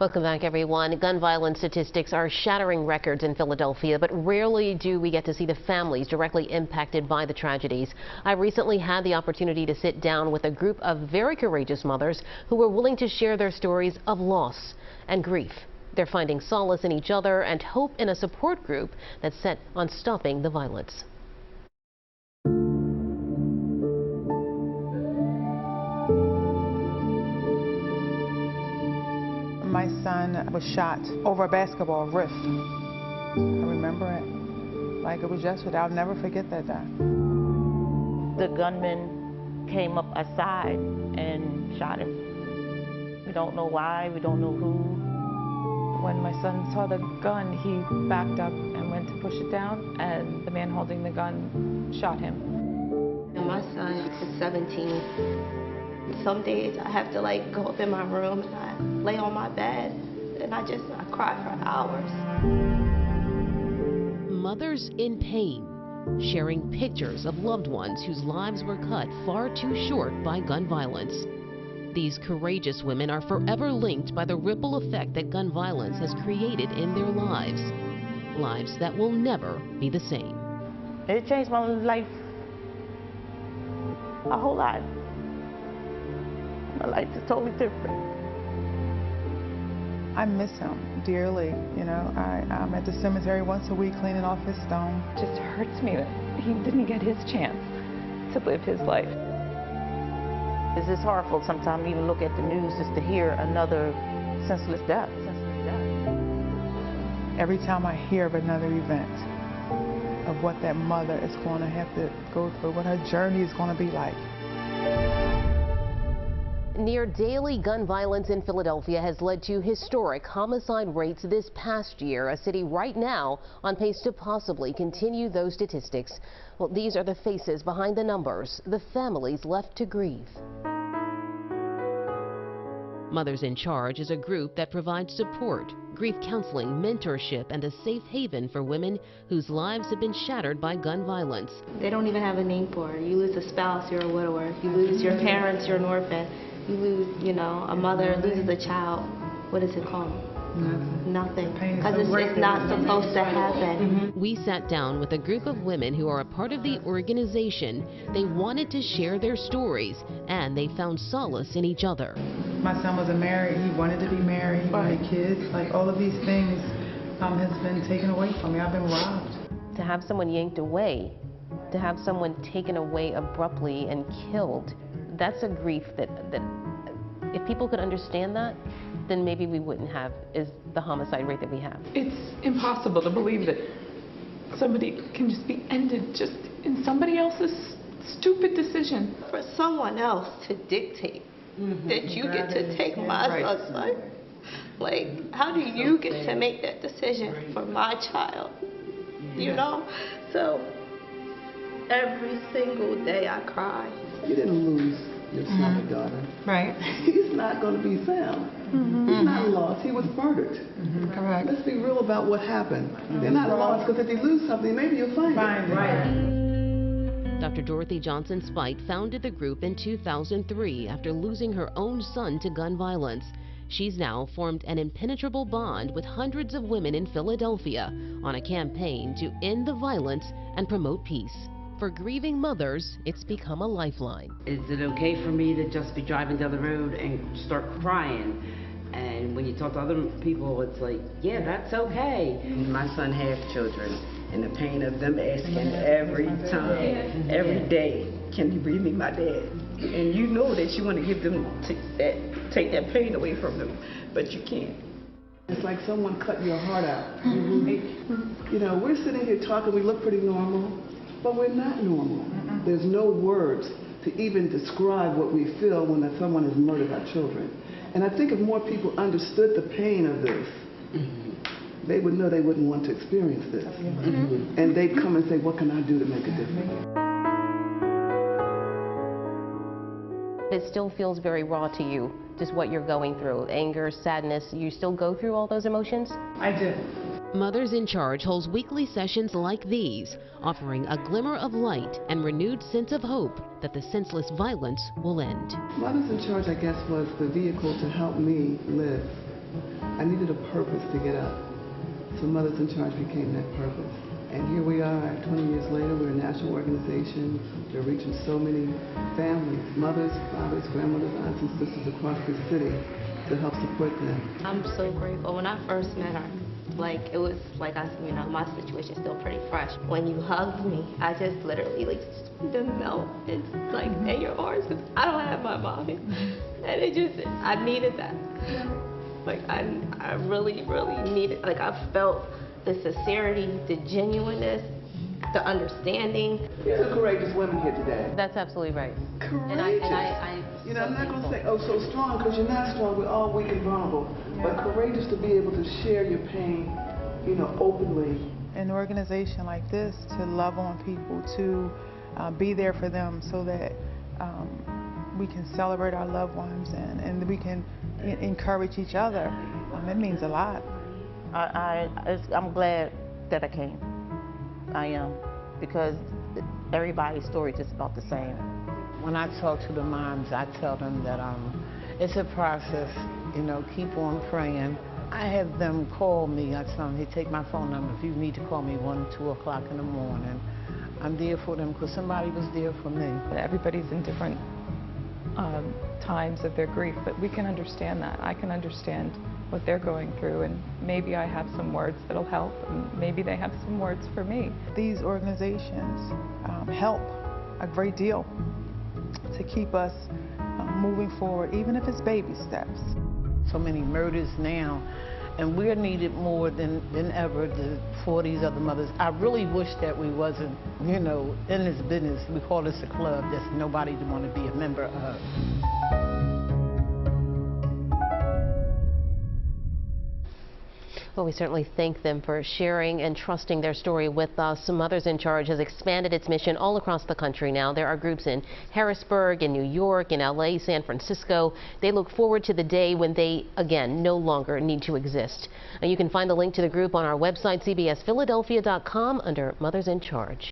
Welcome back, everyone. Gun violence statistics are shattering records in Philadelphia, but rarely do we get to see the families directly impacted by the tragedies. I recently had the opportunity to sit down with a group of very courageous mothers who were willing to share their stories of loss and grief. They're finding solace in each other and hope in a support group that's set on stopping the violence. My son was shot over a basketball rift. I remember it like it was yesterday. I'll never forget that day. The gunman came up aside and shot him. We don't know why, we don't know who. When my son saw the gun, he backed up and went to push it down, and the man holding the gun shot him. And my son is 17. Some days I have to go up in my room and I lay on my bed and I cry for hours. Mothers in pain, sharing pictures of loved ones whose lives were cut far too short by gun violence. These courageous women are forever linked by the ripple effect that gun violence has created in their lives. Lives that will never be the same. It changed my life a whole lot. My life is totally different. I miss him dearly. You know, I'm at the cemetery once a week cleaning off his stone. It just hurts me that he didn't get his chance to live his life. It's just horrible sometimes to even look at the news just to hear another senseless death. Every time I hear of another event, of what that mother is going to have to go through, what her journey is going to be like. Near daily gun violence in Philadelphia has led to historic homicide rates this past year, a city right now on pace to possibly continue those statistics. Well, these are the faces behind the numbers, the families left to grieve. Mothers in Charge is a group that provides support, grief counseling, mentorship, and a safe haven for women whose lives have been shattered by gun violence. They don't even have a name for it. You lose a spouse, you're a widower. You lose your parents, you're an orphan. You lose, a mother loses a child. What is it called? Nothing. Because it's not supposed to happen. We sat down with a group of women who are a part of the organization. They wanted to share their stories, and they found solace in each other. My son wasn't married. He wanted to be married. He wanted kids. All of these things has been taken away from me. I've been robbed. To have someone yanked away, to have someone taken away abruptly and killed, that's a grief that if people could understand that, then maybe we wouldn't have the homicide rate that we have. It's impossible to believe that somebody can just be ended just in somebody else's stupid decision. For someone else to dictate that you get to take my son's life, how do you get to make that decision for my child? So every single day I cry. You didn't lose your son or daughter. Right. He's not going to be found. He's not lost. He was murdered. Correct. Let's be real about what happened. They're not lost because if you lose something, maybe you'll find it. Right. Dr. Dorothy Johnson Spite founded the group in 2003 after losing her own son to gun violence. She's now formed an impenetrable bond with hundreds of women in Philadelphia on a campaign to end the violence and promote peace. For grieving mothers, it's become a lifeline. Is it okay for me to just be driving down the road and start crying? And when you talk to other people, it's like, yeah, that's okay. My son has children, and the pain of them asking every time, every day, can you bring me my dad? And you know that you want to give them, take that pain away from them, but you can't. It's like someone cut your heart out. We're sitting here talking, we look pretty normal, but we're not normal. There's no words to even describe what we feel when someone has murdered our children. And I think if more people understood the pain of this, they would know they wouldn't want to experience this. And they'd come and say, what can I do to make a difference? It still feels very raw to you, just what you're going through, anger, sadness. You still go through all those emotions? I do. Mothers in Charge holds weekly sessions like these, offering a glimmer of light and renewed sense of hope that the senseless violence will end. Mothers in Charge, I guess, was the vehicle to help me live I needed a purpose to get up. So Mothers in Charge became that purpose. And here we are, 20 years later, we're a national organization. We're reaching so many families, mothers, fathers, grandmothers, aunts, and sisters across the city to help support them. I'm so grateful. When I first met her, like, it was like my situation's still pretty fresh. When you hugged me, I just literally just wanted to melt. It's like in your arms, because I don't have my mommy. And I needed that. Like, I really, really needed, like, I felt the sincerity, the genuineness, the understanding. There's some courageous women here today. That's absolutely right. Courageous. And I you know, I'm not going to say, oh, so strong, because you're not strong. We're all weak and vulnerable. But courageous to be able to share your pain, you know, openly. An organization like this, to love on people, to be there for them so that we can celebrate our loved ones and we can encourage each other. It means a lot. I'm glad that I came. I am, because everybody's story is just about the same. When I talk to the moms, I tell them that it's a process, you know, keep on praying. I have them call me. I tell them, hey, take my phone number. If you need to call me 1, 2 o'clock in the morning, I'm there for them because somebody was there for me. Everybody's in different times of their grief, but we can understand that. I can understand what they're going through, and maybe I have some words that'll help, and maybe they have some words for me. These organizations help a great deal to keep us moving forward, even if it's baby steps. So many murders now, and we're needed more than ever for these other mothers. I really wish that we wasn't, you know, in this business. We call this a club that's nobody would want to be a member of. Well, we certainly thank them for sharing and trusting their story with us. Mothers in Charge has expanded its mission all across the country now. There are groups in Harrisburg, in New York, in LA, San Francisco. They look forward to the day when they, again, no longer need to exist. Now, you can find the link to the group on our website, cbsphiladelphia.com, under Mothers in Charge.